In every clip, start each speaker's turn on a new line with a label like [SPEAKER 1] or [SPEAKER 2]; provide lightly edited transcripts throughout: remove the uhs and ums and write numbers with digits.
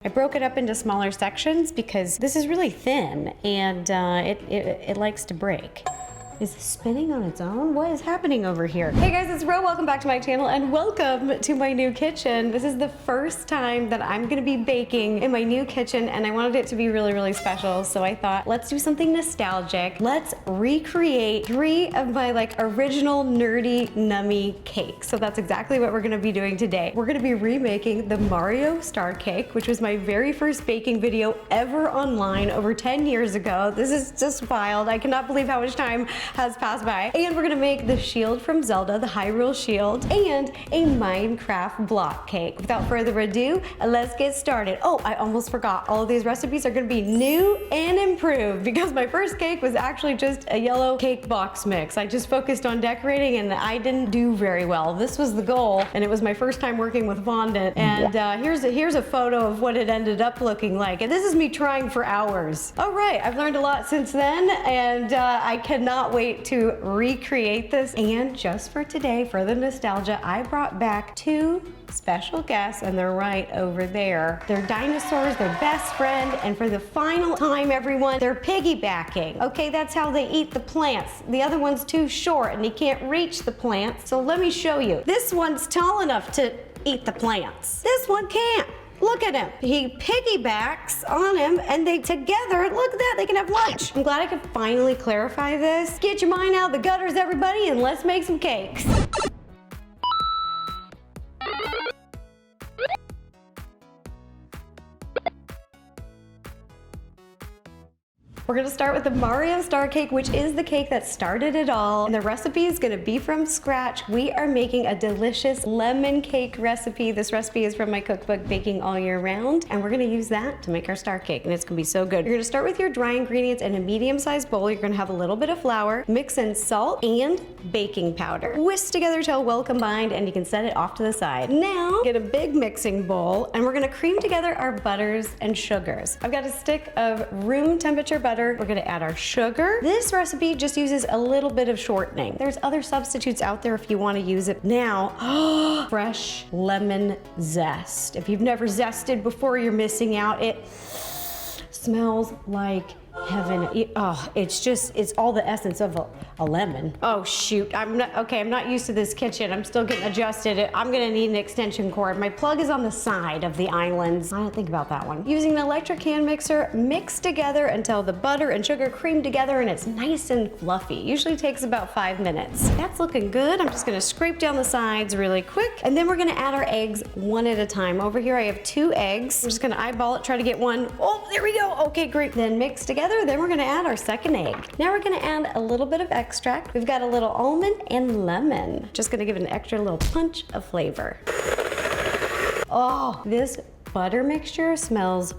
[SPEAKER 1] I broke it up into smaller sections because this is really thin and it likes to break. Is it spinning on its own? What is happening over here? Hey guys, it's Ro. Welcome back to my channel and welcome to my new kitchen. This is the first time that I'm gonna be baking in my new kitchen and I wanted it to be really, really special. So I thought, let's do something nostalgic. Let's recreate 3 of my original nerdy Nummie cakes. So that's exactly what we're gonna be doing today. We're gonna be remaking the Mario star cake, which was my very first baking video ever online over 10 years ago. This is just wild. I cannot believe how much time has passed by. And we're gonna make the shield from Zelda, the Hyrule shield, and a Minecraft block cake. Without further ado, let's get started. Oh, I almost forgot. All of these recipes are gonna be new and improved because my first cake was actually just a yellow cake box mix. I just focused on decorating and I didn't do very well. This was the goal, and it was my first time working with fondant. And here's a photo of what it ended up looking like. And this is me trying for hours. All right, I've learned a lot since then, and I cannot wait to recreate this. And just for today, for the nostalgia, I brought back 2 special guests, and they're right over there. They're dinosaurs, they're best friend, and for the final time, everyone, they're piggybacking. Okay, that's how they eat the plants. The other one's too short and he can't reach the plants. So let me show you. This one's tall enough to eat the plants. This one can't. Look at him. He piggybacks on him and they together, look at that, they can have lunch. I'm glad I could finally clarify this. Get your mind out of the gutters, everybody, and let's make some cakes. We're gonna start with the Mario star cake, which is the cake that started it all. And the recipe is gonna be from scratch. We are making a delicious lemon cake recipe. This recipe is from my cookbook, Baking All Year Round. And we're gonna use that to make our star cake, and it's gonna be so good. You're gonna start with your dry ingredients in a medium-sized bowl. You're gonna have a little bit of flour, mix in salt and baking powder. Whisk together till well combined, and you can set it off to the side. Now, get a big mixing bowl, and we're gonna cream together our butters and sugars. I've got a stick of room temperature butter. We're gonna add our sugar. This recipe just uses a little bit of shortening. There's other substitutes out there if you wanna use it. Now, fresh lemon zest. If you've never zested before, you're missing out. It smells like heaven. It's all the essence of a lemon. Oh shoot, I'm not used to this kitchen. I'm still getting adjusted. I'm gonna need an extension cord. My plug is on the side of the islands. I didn't think about that one. Using an electric hand mixer, mix together until the butter and sugar cream together and it's nice and fluffy. Usually takes about 5 minutes. That's looking good. I'm just gonna scrape down the sides really quick, and then we're gonna add our eggs one at a time. Over here I have 2 eggs. I'm just gonna eyeball it, try to get one. Oh, there we go. Okay, great. Then mix together. Then we're gonna add our second egg. Now we're gonna add a little bit of extract. We've got a little almond and lemon. Just gonna give it an extra little punch of flavor. Oh, this butter mixture smells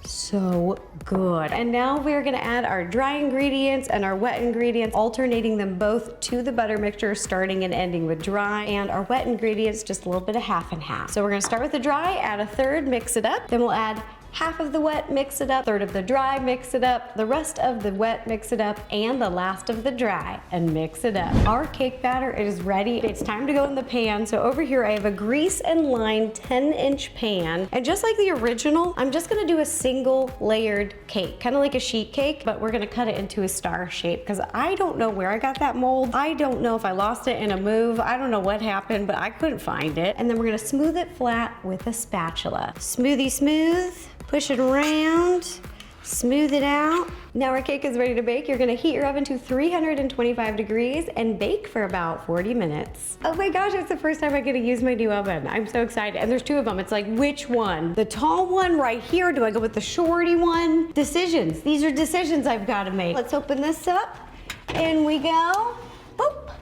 [SPEAKER 1] so good. And now we're gonna add our dry ingredients and our wet ingredients, alternating them both to the butter mixture, starting and ending with dry, and our wet ingredients, just a little bit of half and half. So we're gonna start with the dry, add a third, mix it up, then we'll add half of the wet, mix it up, third of the dry, mix it up, the rest of the wet, mix it up, and the last of the dry, and mix it up. Our cake batter is ready. It's time to go in the pan. So over here I have a grease and lined 10-inch pan, and just like the original, I'm just gonna do a single layered cake, kind of like a sheet cake, but we're gonna cut it into a star shape because I don't know where I got that mold. I don't know if I lost it in a move. I don't know what happened, but I couldn't find it. And then we're gonna smooth it flat with a spatula. Smoothie smooth. Push it around, smooth it out. Now our cake is ready to bake. You're gonna heat your oven to 325 degrees and bake for about 40 minutes. Oh my gosh, it's the first time I get to use my new oven. I'm so excited. And there's 2 of them. It's like, which one? The tall one right here? Do I go with the shorty one? Decisions. These are decisions I've got to make. Let's open this up. In we go. Boop.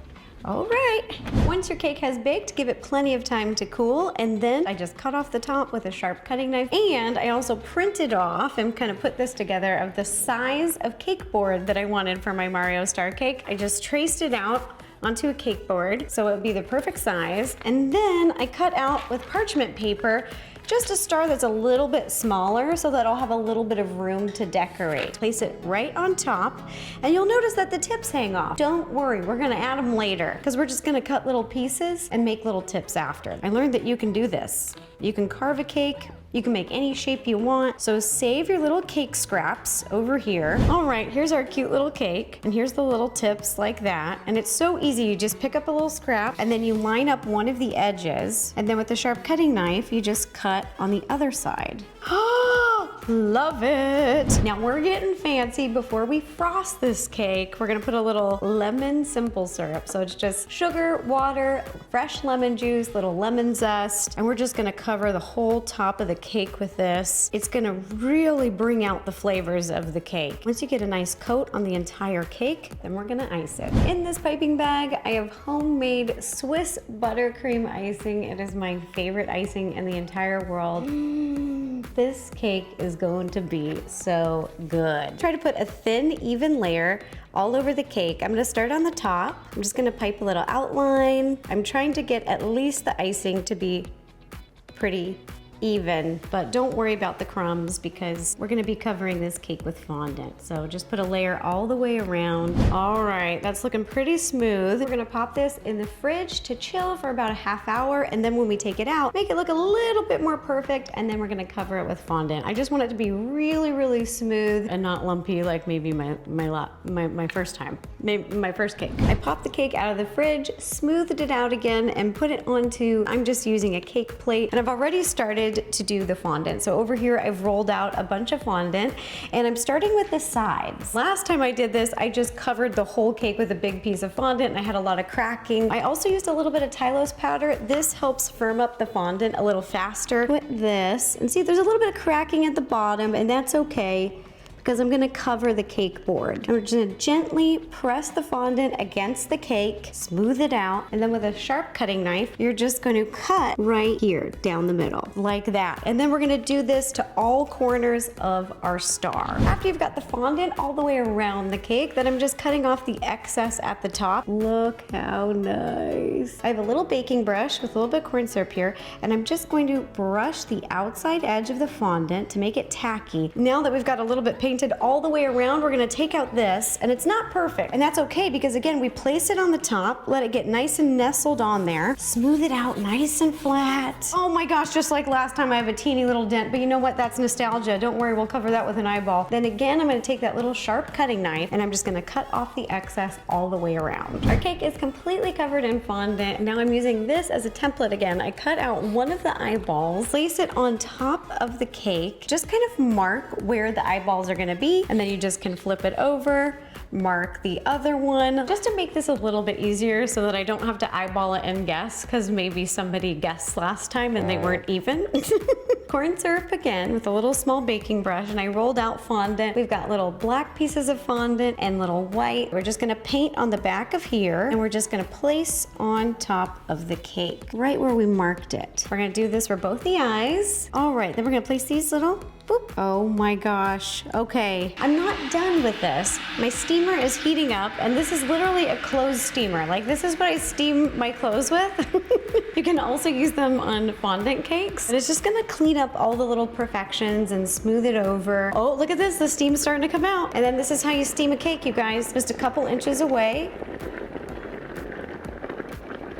[SPEAKER 1] All right. Once your cake has baked, give it plenty of time to cool, and then I just cut off the top with a sharp cutting knife, and I also printed off and kind of put this together of the size of cake board that I wanted for my Mario star cake. I just traced it out onto a cake board so it would be the perfect size, and then I cut out with parchment paper just a star that's a little bit smaller so that I'll have a little bit of room to decorate. Place it right on top, and you'll notice that the tips hang off. Don't worry, we're gonna add them later because we're just gonna cut little pieces and make little tips after. I learned that you can do this. You can carve a cake, You can make any shape you want. So save your little cake scraps over here. All right, here's our cute little cake. And here's the little tips like that. And it's so easy. You just pick up a little scrap and then you line up one of the edges. And then with the sharp cutting knife, you just cut on the other side. Love it. Now we're getting fancy. Before we frost this cake, we're gonna put a little lemon simple syrup. So it's just sugar, water, fresh lemon juice, little lemon zest, and we're just gonna cover the whole top of the cake with this. It's gonna really bring out the flavors of the cake. Once you get a nice coat on the entire cake, then we're gonna ice it. In this piping bag, I have homemade Swiss buttercream icing. It is my favorite icing in the entire world. This cake is going to be so good. Try to put a thin, even layer all over the cake. I'm gonna start on the top. I'm just gonna pipe a little outline. I'm trying to get at least the icing to be pretty even, but don't worry about the crumbs because we're gonna be covering this cake with fondant. So just put a layer all the way around. All right, that's looking pretty smooth. We're gonna pop this in the fridge to chill for about a half hour, and then when we take it out, make it look a little bit more perfect, and then we're gonna cover it with fondant. I just want it to be really, really smooth and not lumpy like maybe my first time, maybe my first cake. I popped the cake out of the fridge, smoothed it out again, and put it onto, I'm just using a cake plate, and I've already started to do the fondant. So over here, I've rolled out a bunch of fondant and I'm starting with the sides. Last time I did this, I just covered the whole cake with a big piece of fondant and I had a lot of cracking. I also used a little bit of Tylose powder. This helps firm up the fondant a little faster. Put this, and see there's a little bit of cracking at the bottom, and that's okay, because I'm gonna cover the cake board. I'm just gonna gently press the fondant against the cake, smooth it out, and then with a sharp cutting knife, you're just gonna cut right here down the middle, like that. And then we're gonna do this to all corners of our star. After you've got the fondant all the way around the cake, then I'm just cutting off the excess at the top. Look how nice. I have a little baking brush with a little bit of corn syrup here, and I'm just going to brush the outside edge of the fondant to make it tacky. Now that we've got a little bit painted all the way around, we're gonna take out this, and it's not perfect, and that's okay because again, we place it on the top, let it get nice and nestled on there, smooth it out nice and flat. Oh my gosh, just like last time I have a teeny little dent, but you know what, that's nostalgia. Don't worry, we'll cover that with an eyeball. Then again, I'm gonna take that little sharp cutting knife and I'm just gonna cut off the excess all the way around. Our cake is completely covered in fondant. Now I'm using this as a template again. I cut out one of the eyeballs, place it on top of the cake, just kind of mark where the eyeballs are gonna be, and then you just can flip it over, mark the other one, just to make this a little bit easier so that I don't have to eyeball it and guess, because maybe somebody guessed last time and they weren't even. Corn syrup again with a little small baking brush, and I rolled out fondant. We've got little black pieces of fondant and little white. We're just gonna paint on the back of here, and we're just gonna place on top of the cake, right where we marked it. We're gonna do this for both the eyes. All right, then we're gonna place these little boop. Oh my gosh. Okay, I'm not done with this. My steamer is heating up, and this is literally a clothes steamer. Like, this is what I steam my clothes with. You can also use them on fondant cakes. And it's just gonna clean up all the little perfections and smooth it over. Oh, look at this, the steam's starting to come out. And then this is how you steam a cake, you guys. Just a couple inches away.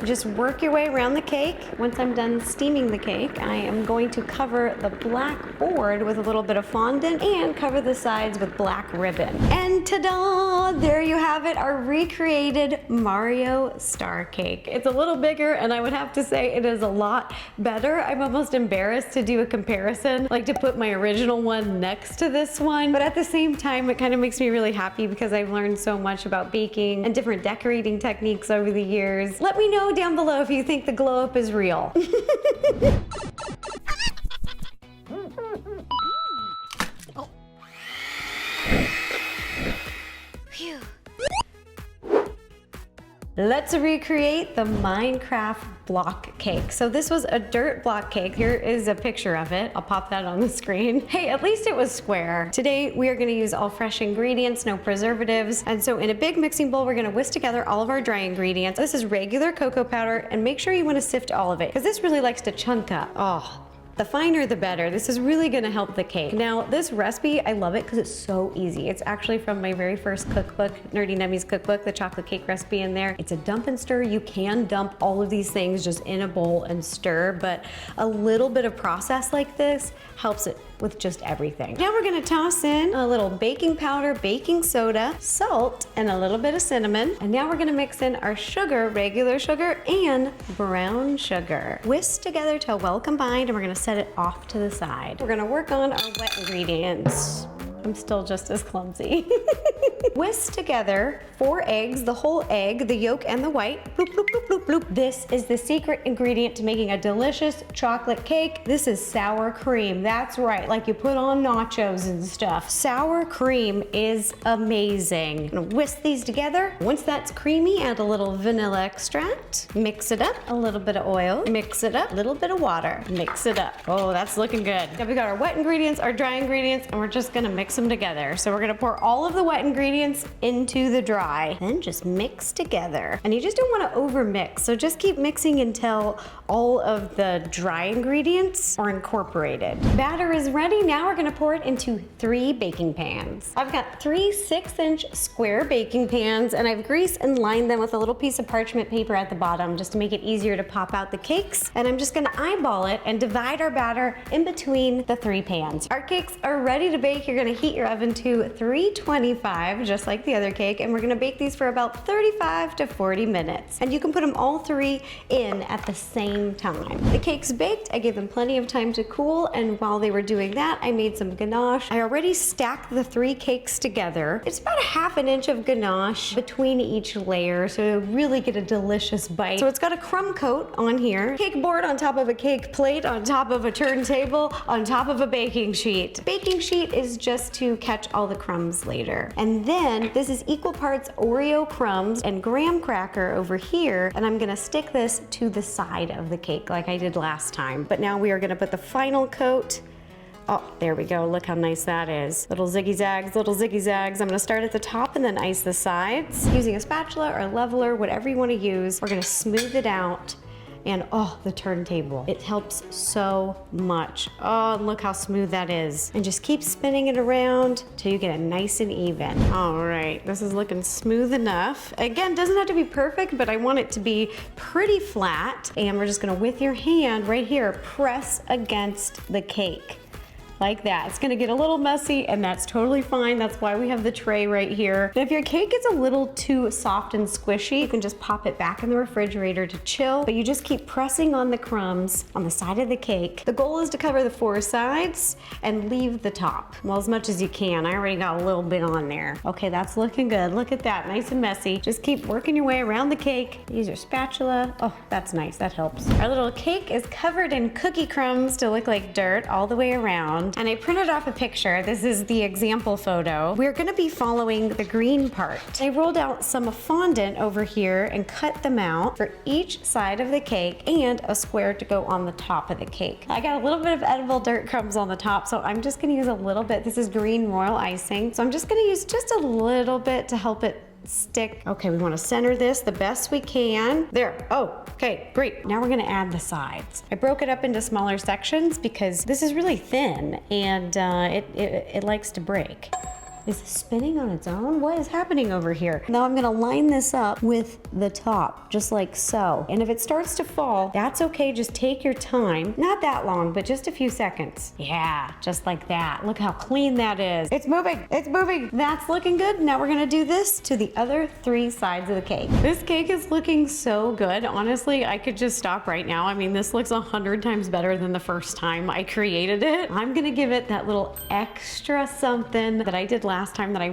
[SPEAKER 1] Just work your way around the cake. Once I'm done steaming the cake, I am going to cover the black board with a little bit of fondant and cover the sides with black ribbon. And ta-da! There you have it, our recreated Mario star cake. It's a little bigger, and I would have to say it is a lot better. I'm almost embarrassed to do a comparison, like to put my original one next to this one. But at the same time, it kind of makes me really happy because I've learned so much about baking and different decorating techniques over the years. Let me know down below if you think the glow up is real. Oh. Phew. Let's recreate the Minecraft block cake. So this was a dirt block cake. Here is a picture of it. I'll pop that on the screen. Hey, at least it was square. Today we are gonna use all fresh ingredients, no preservatives. And so in a big mixing bowl, we're gonna whisk together all of our dry ingredients. This is regular cocoa powder, and make sure you wanna sift all of it because this really likes to chunk up. Oh, The finer the better. This is really gonna help the cake. Now, this recipe, I love it because it's so easy. It's actually from my very first cookbook, Nerdy Nummies cookbook, the chocolate cake recipe in there. It's a dump and stir. You can dump all of these things just in a bowl and stir, but a little bit of process like this helps it with just everything. Now we're gonna toss in a little baking powder, baking soda, salt, and a little bit of cinnamon. And now we're gonna mix in our sugar, regular sugar, and brown sugar. Whisk together till well combined, and we're gonna set it off to the side. We're gonna work on our wet ingredients. I'm still just as clumsy. Whisk together 4 eggs, the whole egg, the yolk and the white. Bloop, bloop, bloop, bloop, bloop. This is the secret ingredient to making a delicious chocolate cake. This is sour cream. That's right, like you put on nachos and stuff. Sour cream is amazing. I'm gonna whisk these together. Once that's creamy, add a little vanilla extract. Mix it up, a little bit of oil. Mix it up, a little bit of water. Mix it up. Oh, that's looking good. Now we got our wet ingredients, our dry ingredients, and we're just gonna mix them together. So we're gonna pour all of the wet ingredients into the dry, then just mix together. And you just don't wanna over mix, so just keep mixing until all of the dry ingredients are incorporated. Batter is ready. Now we're gonna pour it into 3 baking pans. I've got 3 6-inch square baking pans, and I've greased and lined them with a little piece of parchment paper at the bottom just to make it easier to pop out the cakes. And I'm just gonna eyeball it and divide our batter in between the 3 pans. Our cakes are ready to bake. You're gonna heat your oven to 325, just like the other cake, and we're gonna bake these for about 35 to 40 minutes. And you can put them all 3 in at the same time. The cakes baked, I gave them plenty of time to cool, and while they were doing that, I made some ganache. I already stacked the 3 cakes together. It's about a 1/2 inch of ganache between each layer, so you really get a delicious bite. So it's got a crumb coat on here, cake board on top of a cake plate, on top of a turntable, on top of a baking sheet. Baking sheet is just to catch all the crumbs later. And then this is equal parts Oreo crumbs and graham cracker over here, and I'm gonna stick this to the side of the cake like I did last time. But now we are gonna put the final coat. Oh, there we go. Look how nice that is. Little ziggy zags, little ziggy zags. I'm gonna start at the top and then ice the sides. Using a spatula or a leveler, whatever you wanna use, we're gonna smooth it out. And oh, the turntable. It helps so much. Oh, and look how smooth that is. And just keep spinning it around till you get it nice and even. All right, this is looking smooth enough. Again, doesn't have to be perfect, but I want it to be pretty flat. And we're just gonna, with your hand right here, press against the cake. Like that. It's gonna get a little messy, and that's totally fine. That's why we have the tray right here. And if your cake is a little too soft and squishy, you can just pop it back in the refrigerator to chill, but you just keep pressing on the crumbs on the side of the cake. The goal is to cover the 4 sides and leave the top. Well, as much as you can. I already got a little bit on there. Okay, that's looking good. Look at that, nice and messy. Just keep working your way around the cake. Use your spatula. Oh, that's nice, that helps. Our little cake is covered in cookie crumbs to look like dirt all the way around. And I printed off a picture. This is the example photo. We're gonna be following the green part. I rolled out some fondant over here and cut them out for each side of the cake and a square to go on the top of the cake. I got a little bit of edible dirt crumbs on the top, so I'm just gonna use a little bit. This is green royal icing. So I'm just gonna use just a little bit to help it stick. Okay, we want to center this the best we can. There. Oh, okay, great. Now we're going to add the sides. I broke it up into smaller sections because this is really thin and it likes to break. Is it spinning on its own? What is happening over here? Now I'm gonna line this up with the top, just like so. And if it starts to fall, that's okay, just take your time. Not that long, but just a few seconds. Yeah, just like that. Look how clean that is. It's moving, it's moving. That's looking good. Now we're gonna do this to the other 3 sides of the cake. This cake is looking so good. Honestly, I could just stop right now. I mean, this looks 100 times better than the first time I created it. I'm gonna give it that little extra something that I did last time that I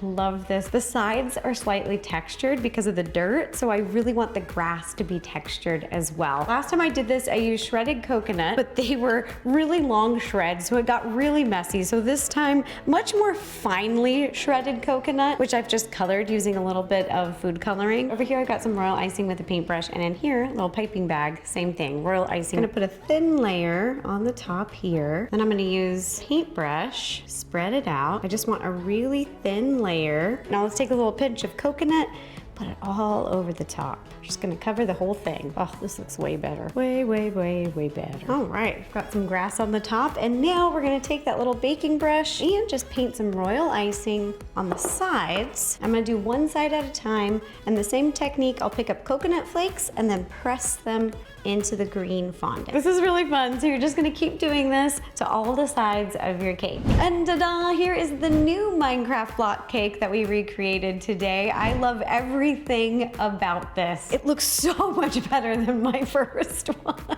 [SPEAKER 1] love this. The sides are slightly textured because of the dirt, so I really want the grass to be textured as well. Last time I did this, I used shredded coconut, but they were really long shreds, so it got really messy. So this time, much more finely shredded coconut, which I've just colored using a little bit of food coloring. Over here, I've got some royal icing with a paintbrush, and in here, a little piping bag, same thing, royal icing. I'm gonna put a thin layer on the top here. Then I'm gonna use paintbrush, spread it out. I just want a really thin layer. Now let's take a little pinch of coconut, Put it all over the top. Just gonna cover the whole thing. Oh, this looks way better. Way, way, way, way better. All right, got some grass on the top, and now we're gonna take that little baking brush and just paint some royal icing on the sides. I'm gonna do one side at a time, and the same technique, I'll pick up coconut flakes and then press them into the green fondant. This is really fun, so you're just gonna keep doing this to all the sides of your cake. And ta-da, here is the new Minecraft block cake that we recreated today. I love everything about this. It looks so much better than my first one.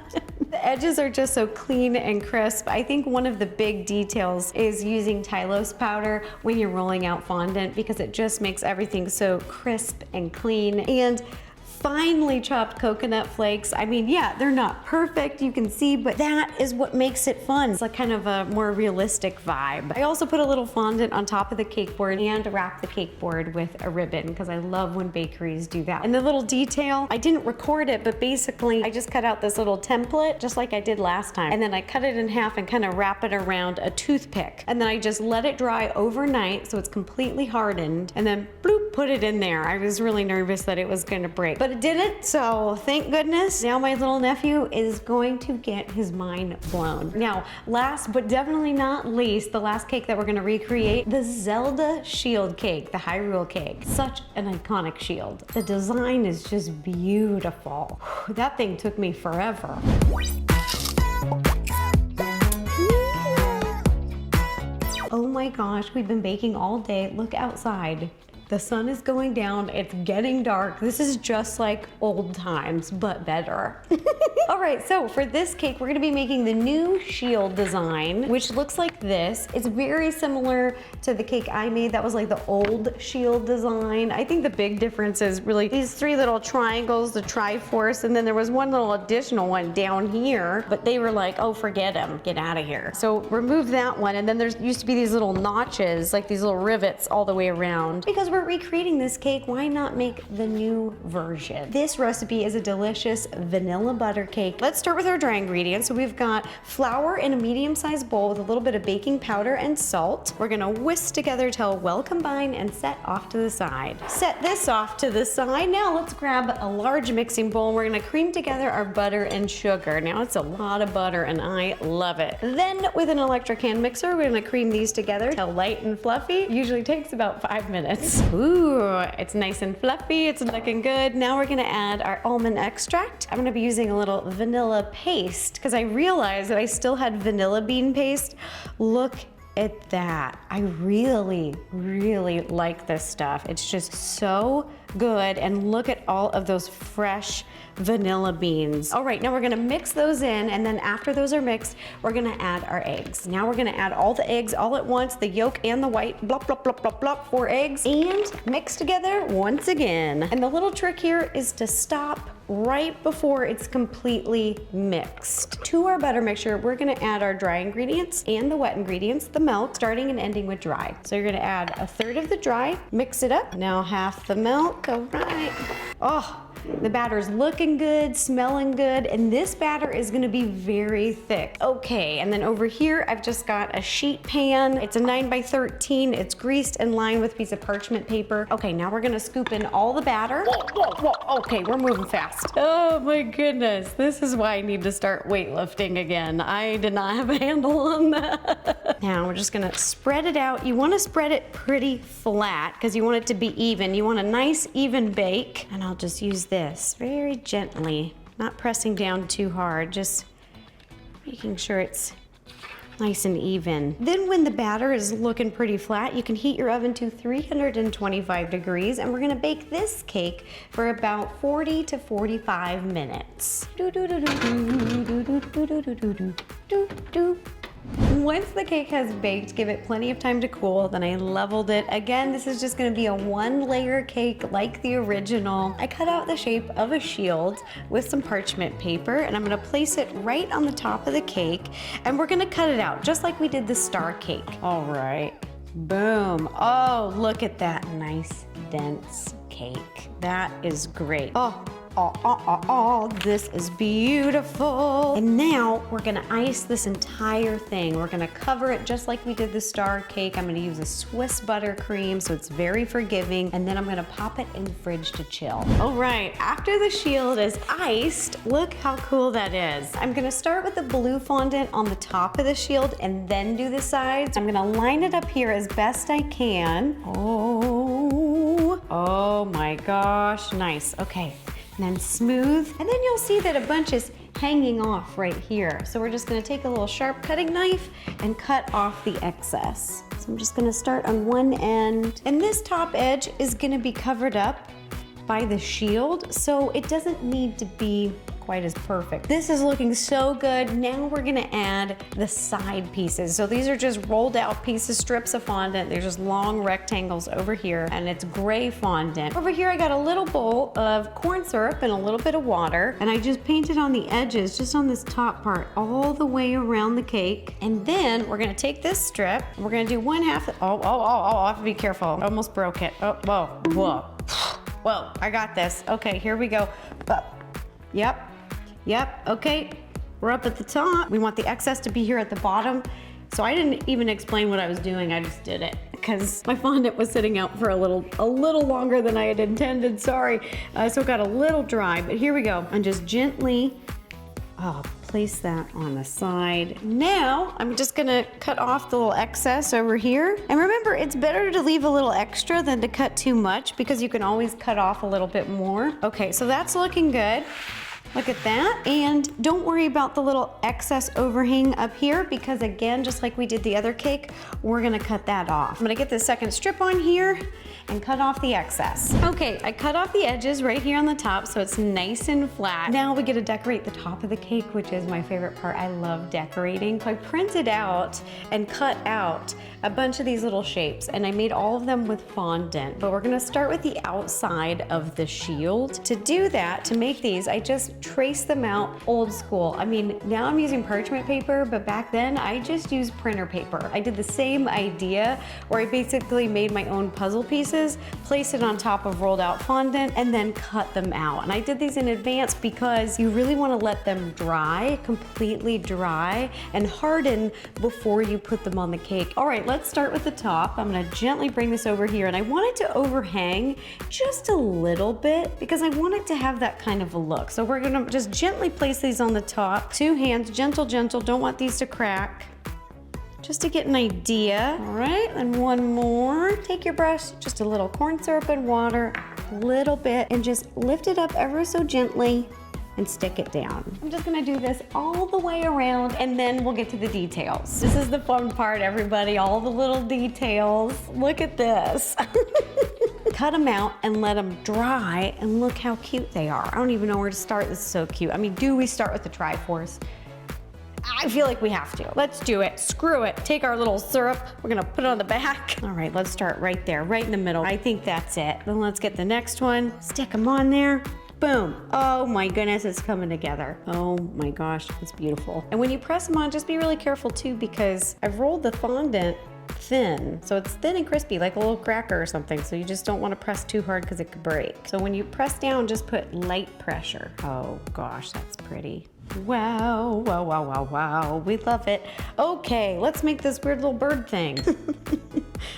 [SPEAKER 1] The edges are just so clean and crisp. I think one of the big details is using Tylose powder when you're rolling out fondant, because it just makes everything so crisp and clean. And finely chopped coconut flakes. I mean, yeah, they're not perfect, you can see, but that is what makes it fun. It's like kind of a more realistic vibe. I also put a little fondant on top of the cake board and wrap the cake board with a ribbon, because I love when bakeries do that. And the little detail, I didn't record it, but basically I just cut out this little template, just like I did last time. And then I cut it in half and kind of wrap it around a toothpick. And then I just let it dry overnight so it's completely hardened. And then bloop, put it in there. I was really nervous that it was gonna break, but it didn't, so thank goodness. Now my little nephew is going to get his mind blown. Now, last but definitely not least, the last cake that we're gonna recreate, the Zelda shield cake, the Hyrule cake. Such an iconic shield. The design is just beautiful. That thing took me forever. Oh my gosh, we've been baking all day. Look outside. The sun is going down, it's getting dark. This is just like old times, but better. All right, so for this cake, we're gonna be making the new shield design, which looks like this. It's very similar to the cake I made. That was like the old shield design. I think the big difference is really these three little triangles, the Triforce, and then there was one little additional one down here, but they were like, oh, forget them, get out of here. So remove that one, and then there used to be these little notches, like these little rivets all the way around. Because we're recreating this cake, why not make the new version? This recipe is a delicious vanilla butter cake. Let's start with our dry ingredients. So we've got flour in a medium-sized bowl with a little bit of baking powder and salt. We're gonna whisk together till well combined and set off to the side. Set this off to the side. Now let's grab a large mixing bowl. We're gonna cream together our butter and sugar. Now it's a lot of butter and I love it. Then with an electric hand mixer, we're gonna cream these together till light and fluffy. Usually takes about 5 minutes. Ooh, it's nice and fluffy, it's looking good. Now we're gonna add our almond extract. I'm gonna be using a little vanilla paste because I realized that I still had vanilla bean paste. Look at that. I really, really like this stuff. It's just so good, and look at all of those fresh vanilla beans. All right, now we're gonna mix those in, and then after those are mixed, we're gonna add our eggs. Now we're gonna add all the eggs all at once, the yolk and the white, blop, blop, blop, blop, blop, 4 eggs, and mix together once again. And the little trick here is to stop right before it's completely mixed. To our butter mixture, we're gonna add our dry ingredients and the wet ingredients, the milk, starting and ending with dry. So you're gonna add 1/3 of the dry, mix it up. Now half the milk, all right. Oh, the batter's looking good, smelling good, and this batter is gonna be very thick. Okay, and then over here, I've just got a sheet pan. It's a 9 by 13. It's greased and lined with a piece of parchment paper. Okay, now we're gonna scoop in all the batter. Whoa, whoa, whoa. Okay, we're moving fast. Oh my goodness, this is why I need to start weightlifting again. I did not have a handle on that. Now we're just gonna spread it out. You wanna spread it pretty flat because you want it to be even. You want a nice even bake, and I'll just use this very gently, not pressing down too hard, just making sure it's nice and even. Then when the batter is looking pretty flat, you can heat your oven to 325 degrees, and we're gonna bake this cake for about 40 to 45 minutes. Once the cake has baked, give it plenty of time to cool. Then I leveled it. Again, this is just gonna be a 1-layer cake like the original. I cut out the shape of a shield with some parchment paper, and I'm gonna place it right on the top of the cake, and we're gonna cut it out just like we did the star cake. All right, boom. Oh, look at that nice, dense cake. That is great. Oh, This is beautiful. And now we're gonna ice this entire thing. We're gonna cover it just like we did the star cake. I'm gonna use a Swiss buttercream, so it's very forgiving. And then I'm gonna pop it in the fridge to chill. All right, after the shield is iced, look how cool that is. I'm gonna start with the blue fondant on the top of the shield and then do the sides. I'm gonna line it up here as best I can. Oh my gosh, nice, okay. And then smooth, and then you'll see that a bunch is hanging off right here. So we're just gonna take a little sharp cutting knife and cut off the excess. So I'm just gonna start on one end, and this top edge is gonna be covered up by the shield, so it doesn't need to be quite as perfect. This is looking so good. Now we're gonna add the side pieces. So these are just rolled out pieces, strips of fondant. They're just long rectangles over here, and it's gray fondant. Over here I got a little bowl of corn syrup and a little bit of water, and I just painted on the edges, just on this top part, all the way around the cake. And then we're gonna take this strip, and we're gonna do one half, I have to be careful. I almost broke it. Oh, whoa. Whoa, I got this. Okay, here we go. Up. Yep, okay. We're up at the top. We want the excess to be here at the bottom. So I didn't even explain what I was doing, I just did it because my fondant was sitting out for a little longer than I had intended, sorry. So it got a little dry, but here we go. And just gently place that on the side. Now, I'm just gonna cut off the little excess over here. And remember, it's better to leave a little extra than to cut too much because you can always cut off a little bit more. Okay, so that's looking good. Look at that. And don't worry about the little excess overhang up here because again, just like we did the other cake, we're gonna cut that off. I'm gonna get the second strip on here and cut off the excess. Okay, I cut off the edges right here on the top so it's nice and flat. Now we get to decorate the top of the cake, which is my favorite part. I love decorating. So I printed out and cut out a bunch of these little shapes and I made all of them with fondant, but we're gonna start with the outside of the shield. To do that, to make these, I just traced them out old school. I mean, now I'm using parchment paper, but back then I just used printer paper. I did the same idea where I basically made my own puzzle pieces, placed it on top of rolled out fondant, and then cut them out. And I did these in advance because you really wanna let them dry, completely dry, and harden before you put them on the cake. All right, let's start with the top. I'm gonna gently bring this over here, and I want it to overhang just a little bit because I want it to have that kind of a look. So we're gonna just gently place these on the top. 2 hands, gentle, don't want these to crack. Just to get an idea. All right, and one more. Take your brush, just a little corn syrup and water, a little bit, and just lift it up ever so gently and stick it down. I'm just gonna do this all the way around and then we'll get to the details. This is the fun part, everybody, all the little details. Look at this. Cut them out and let them dry and look how cute they are. I don't even know where to start, this is so cute. I mean, do we start with the Triforce? I feel like we have to. Let's do it, screw it. Take our little syrup, we're gonna put it on the back. All right, let's start right there, right in the middle. I think that's it. Then let's get the next one, stick them on there. Boom. Oh my goodness, it's coming together. Oh my gosh, it's beautiful. And when you press them on, just be really careful too because I've rolled the fondant thin. So it's thin and crispy like a little cracker or something. So you just don't want to press too hard because it could break. So when you press down, just put light pressure. Oh gosh, that's pretty. Wow, wow, wow, wow, wow. We love it. Okay, let's make this weird little bird thing.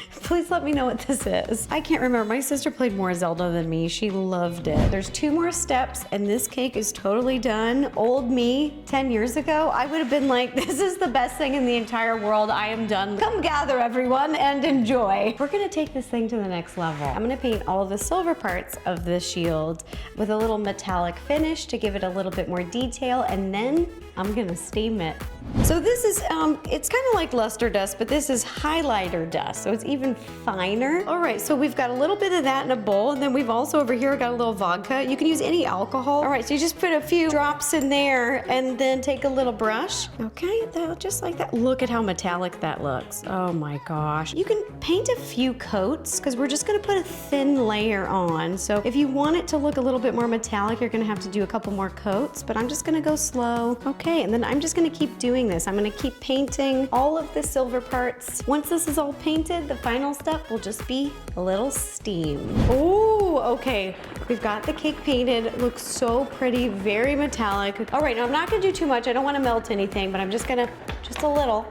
[SPEAKER 1] Please let me know what this is. I can't remember. My sister played more Zelda than me. She loved it. There's 2 more steps and this cake is totally done. Old me, 10 years ago, I would have been like, this is the best thing in the entire world. I am done. Come gather everyone and enjoy. We're gonna take this thing to the next level. I'm gonna paint all of the silver parts of the shield with a little metallic finish to give it a little bit more detail, and then I'm gonna steam it. So this is, it's kind of like luster dust, but this is highlighter dust, so it's even finer. All right, so we've got a little bit of that in a bowl, and then we've also over here got a little vodka. You can use any alcohol. All right, so you just put a few drops in there, and then take a little brush. Okay, just like that. Look at how metallic that looks. Oh my gosh. You can paint a few coats, because we're just gonna put a thin layer on. So if you want it to look a little bit more metallic, you're gonna have to do a couple more coats, but I'm just gonna go slow. Okay, and then I'm just gonna keep doing doing this. I'm gonna keep painting all of the silver parts. Once this is all painted, the final step will just be a little steam. Ooh, okay. We've got the cake painted. It looks so pretty, very metallic. All right, now I'm not gonna do too much. I don't wanna melt anything, but I'm just gonna, just a little,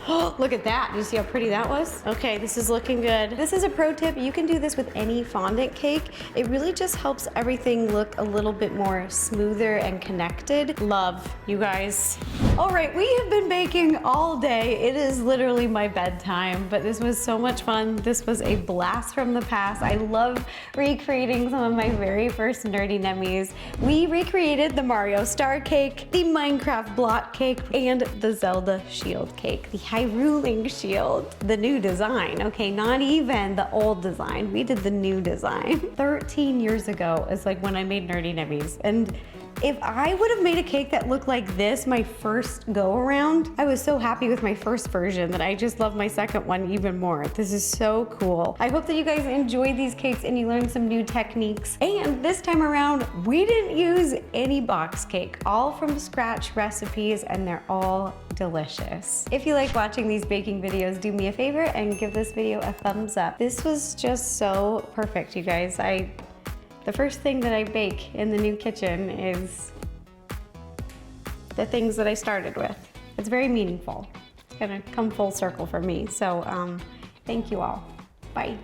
[SPEAKER 1] oh, look at that. You see how pretty that was? Okay, this is looking good. This is a pro tip. You can do this with any fondant cake. It really just helps everything look a little bit more smoother and connected. Love, you guys. All right, we have been baking all day. It is literally my bedtime, but this was so much fun. This was a blast from the past. I love recreating some of my very first nerdy nummies. We recreated the Mario Star Cake, the Minecraft Block Cake, and the Zelda Shield Cake, the Hyruling Shield, the new design. Okay, not even the old design. We did the new design. 13 years ago is like when I made nerdy nummies, and if I would have made a cake that looked like this my first go around, I was so happy with my first version that I just love my second one even more. This is so cool. I hope that you guys enjoyed these cakes and you learned some new techniques. And this time around, we didn't use any box cake, all from scratch recipes, and they're all delicious. If you like watching these baking videos, do me a favor and give this video a thumbs up. This was just so perfect, you guys. The first thing that I bake in the new kitchen is the things that I started with. It's very meaningful. It's gonna come full circle for me. So thank you all. Bye.